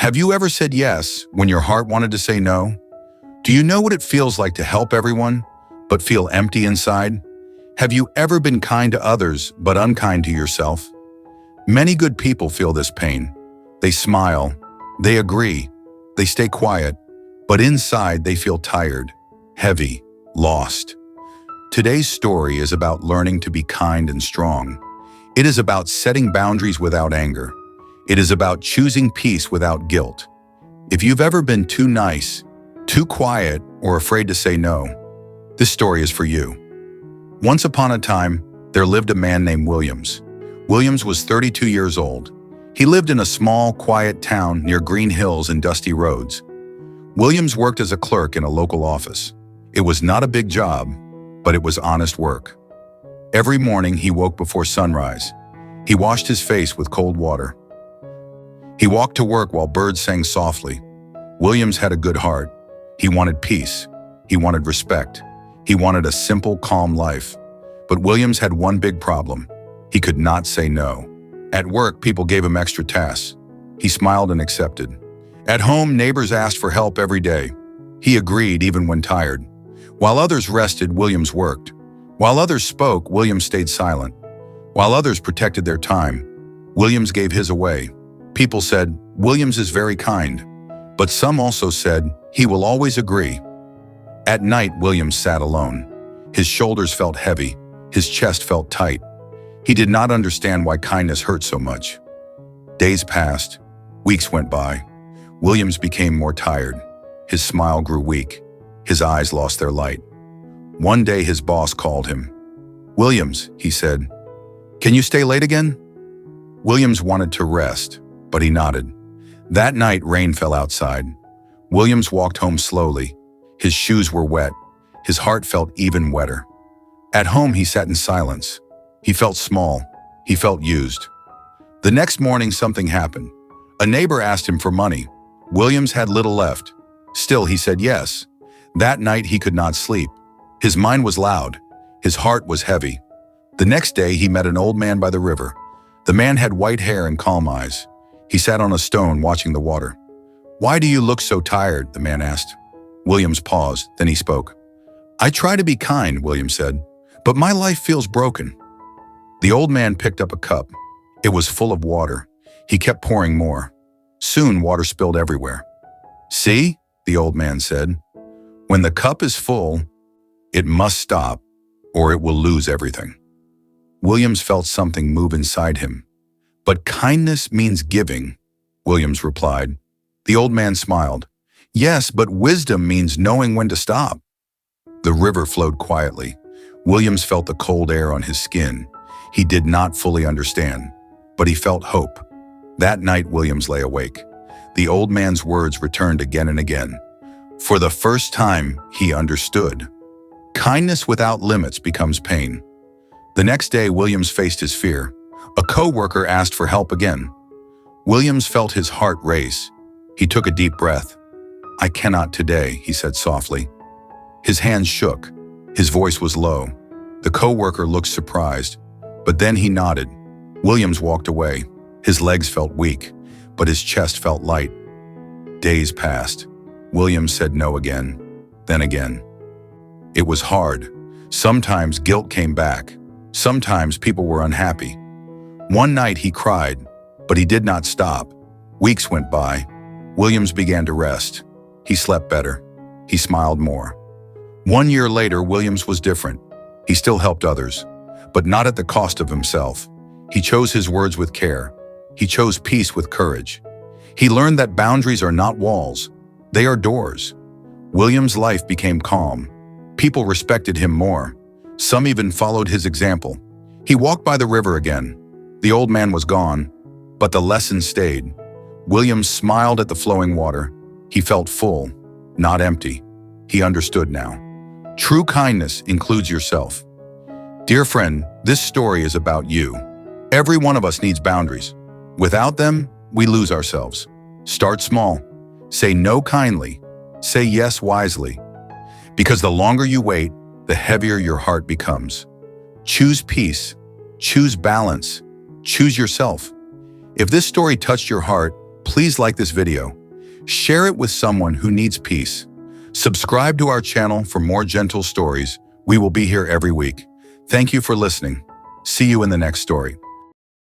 Have you ever said yes when your heart wanted to say no? Do you know what it feels like to help everyone, but feel empty inside? Have you ever been kind to others, but unkind to yourself? Many good people feel this pain. They smile, they agree, they stay quiet, but inside they feel tired, heavy, lost. Today's story is about learning to be kind and strong. It is about setting boundaries without anger. It is about choosing peace without guilt. If you've ever been too nice, too quiet, or afraid to say no, this story is for you. Once upon a time, there lived a man named Williams. Williams was 32 years old. He lived in a small, quiet town near green hills and dusty roads. Williams worked as a clerk in a local office. It was not a big job, but it was honest work. Every morning he woke before sunrise. He washed his face with cold water. He walked to work while birds sang softly. Williams had a good heart. He wanted peace. He wanted respect. He wanted a simple, calm life. But Williams had one big problem. He could not say no. At work, people gave him extra tasks. He smiled and accepted. At home, neighbors asked for help every day. He agreed even when tired. While others rested, Williams worked. While others spoke, Williams stayed silent. While others protected their time, Williams gave his away. People said, Williams is very kind. But some also said, he will always agree. At night, Williams sat alone. His shoulders felt heavy. His chest felt tight. He did not understand why kindness hurt so much. Days passed. Weeks went by. Williams became more tired. His smile grew weak. His eyes lost their light. One day, his boss called him. Williams, he said, can you stay late again? Williams wanted to rest, but he nodded. That night, rain fell outside. Williams walked home slowly. His shoes were wet. His heart felt even wetter. At home, he sat in silence. He felt small. He felt used. The next morning, something happened. A neighbor asked him for money. Williams had little left. Still, he said yes. That night, he could not sleep. His mind was loud. His heart was heavy. The next day, he met an old man by the river. The man had white hair and calm eyes. He sat on a stone watching the water. Why do you look so tired? The man asked. Williams paused, then he spoke. I try to be kind, Williams said, but my life feels broken. The old man picked up a cup. It was full of water. He kept pouring more. Soon, water spilled everywhere. See, the old man said, when the cup is full, it must stop, or it will lose everything. Williams felt something move inside him. But kindness means giving, Williams replied. The old man smiled. Yes, but wisdom means knowing when to stop. The river flowed quietly. Williams felt the cold air on his skin. He did not fully understand, but he felt hope. That night, Williams lay awake. The old man's words returned again and again. For the first time, he understood. Kindness without limits becomes pain. The next day, Williams faced his fear. A co-worker asked for help again. Williams felt his heart race. He took a deep breath. I cannot today, he said softly. His hands shook. His voice was low. The co-worker looked surprised, but then he nodded. Williams walked away. His legs felt weak, but his chest felt light. Days passed. Williams said no again, then again. It was hard. Sometimes guilt came back. Sometimes people were unhappy. One night he cried, but he did not stop. Weeks went by. Williams began to rest. He slept better. He smiled more. 1 year later, Williams was different. He still helped others, but not at the cost of himself. He chose his words with care. He chose peace with courage. He learned that boundaries are not walls. They are doors. Williams' life became calm. People respected him more. Some even followed his example. He walked by the river again. The old man was gone, but the lesson stayed. Williams smiled at the flowing water. He felt full, not empty. He understood now. True kindness includes yourself. Dear friend, this story is about you. Every one of us needs boundaries. Without them, we lose ourselves. Start small. Say no kindly. Say yes wisely. Because the longer you wait, the heavier your heart becomes. Choose peace. Choose balance. Choose yourself. If this story touched your heart, please like this video. Share it with someone who needs peace. Subscribe to our channel for more gentle stories. We will be here every week. Thank you for listening. See you in the next story.